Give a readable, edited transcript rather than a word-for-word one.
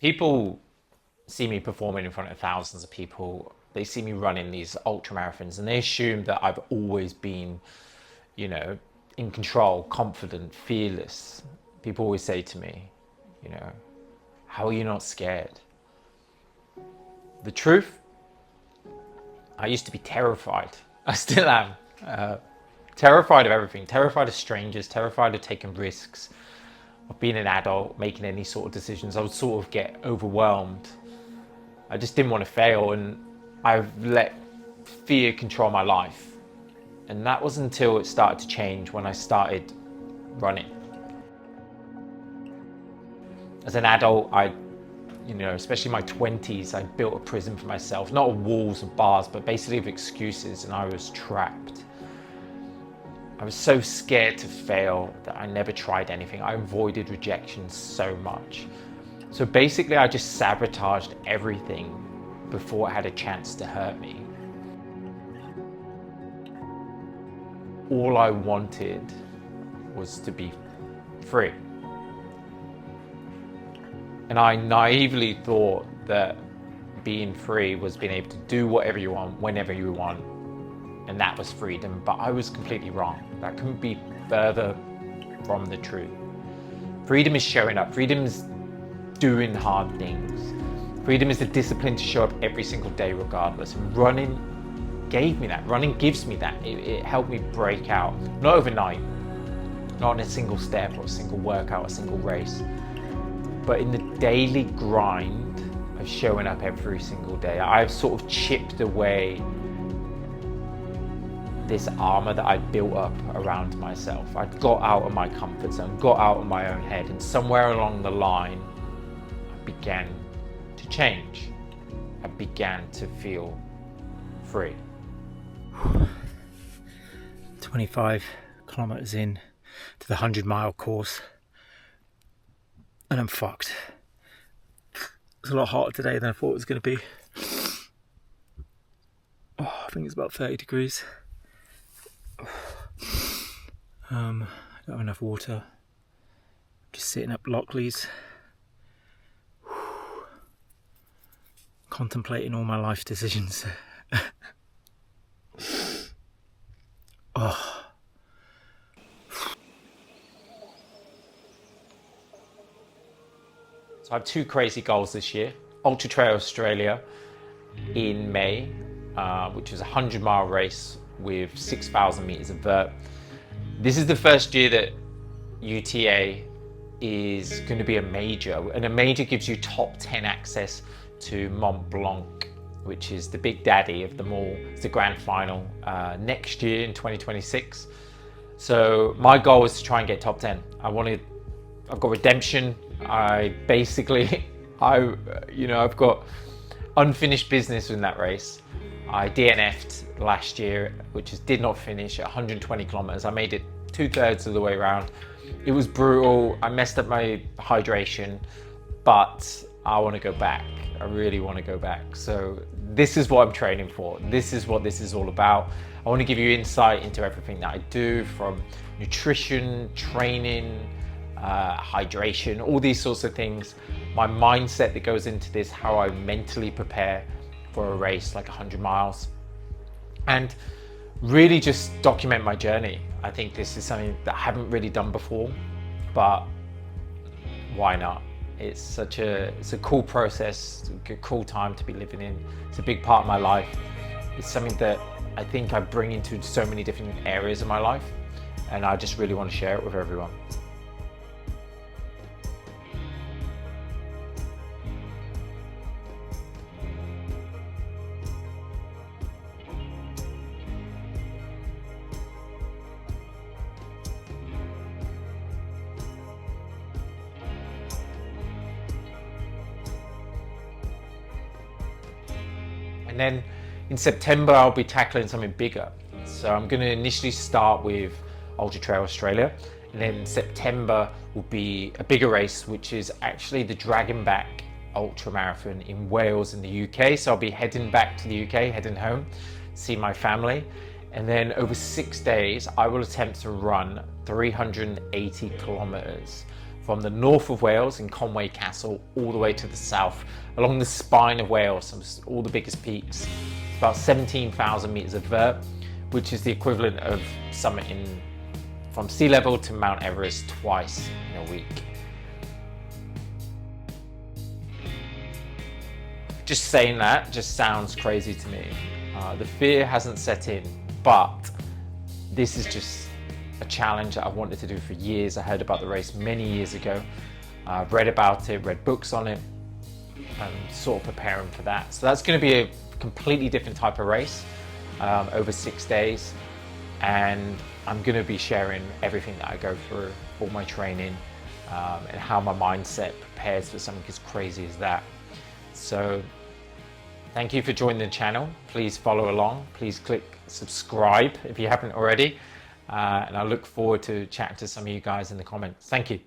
People see me performing in front of thousands of people. They see me running these ultra marathons and they assume that I've always been, you know, in control, confident, fearless. People always say to me, you know, how are you not scared? The truth, I used to be terrified. I still am. Terrified of everything, terrified of strangers, terrified of taking risks, of being an adult, making any sort of decisions. I would sort of get overwhelmed. I just didn't want to fail, and I've let fear control my life. And that was until it started to change when I started running. As an adult, especially my 20s, I built a prison for myself, not of walls of bars, but basically of excuses, and I was trapped. I was so scared to fail that I never tried anything. I avoided rejection so much. So basically, I just sabotaged everything before it had a chance to hurt me. All I wanted was to be free. And I naively thought that being free was being able to do whatever you want, whenever you want. And that was freedom, but I was completely wrong. That couldn't be further from the truth. Freedom is showing up. Freedom is doing hard things. Freedom is the discipline to show up every single day regardless. And running gave me that. Running gives me that. It helped me break out. Not overnight, not in a single step or a single workout, a single race, but in the daily grind of showing up every single day. I've sort of chipped away this armor that I built up around myself. I got out of my comfort zone, got out of my own head, and somewhere along the line, I began to change. I began to feel free. 25 kilometers in to the 100-mile course, and I'm fucked. It's a lot hotter today than I thought it was going to be. I think it's about 30 degrees. I don't have enough water. Just sitting up Lockleys, contemplating all my life decisions. Oh. So I have two crazy goals this year. Ultra Trail Australia in May, which is a 100-mile race with 6,000 meters of vert. This is the first year that UTA is going to be a major, and a major gives you top 10 access to Mont Blanc, which is the big daddy of them all. It's the grand final next year in 2026. So my goal is to try and get top 10. I've got redemption. I've got unfinished business in that race. I DNF'd last year, which did not finish at 120 kilometers. I made it 2/3 of the way around. It was brutal. I messed up my hydration, but I want to go back. I really want to go back. So this is what I'm training for. This is what this is all about. I want to give you insight into everything that I do, from nutrition, training, hydration, all these sorts of things. My mindset that goes into this, how I mentally prepare for a race like 100 miles, and really just document my journey. I think this is something that I haven't really done before, but why not? It's a cool process, a cool time to be living in. It's a big part of my life. It's something that I think I bring into so many different areas of my life, and I just really want to share it with everyone. And then in September, I'll be tackling something bigger. So I'm going to initially start with Ultra Trail Australia. And then September will be a bigger race, which is actually the Dragonback Ultra Marathon in Wales in the UK. So I'll be heading back to the UK, heading home, see my family. And then over 6 days, I will attempt to run 380 kilometers from the north of Wales in Conway Castle all the way to the south along the spine of Wales, all the biggest peaks. It's about 17,000 meters of vert, which is the equivalent of summiting from sea level to Mount Everest twice in a week. Just saying that just sounds crazy to me. The fear hasn't set in, but this is just a challenge that I wanted to do for years. I heard about the race many years ago. I've read about it, read books on it, and sort of preparing for that. So that's going to be a completely different type of race over 6 days. And I'm going to be sharing everything that I go through, all my training, and how my mindset prepares for something as crazy as that. So thank you for joining the channel. Please follow along. Please click subscribe if you haven't already. And I look forward to chatting to some of you guys in the comments. Thank you.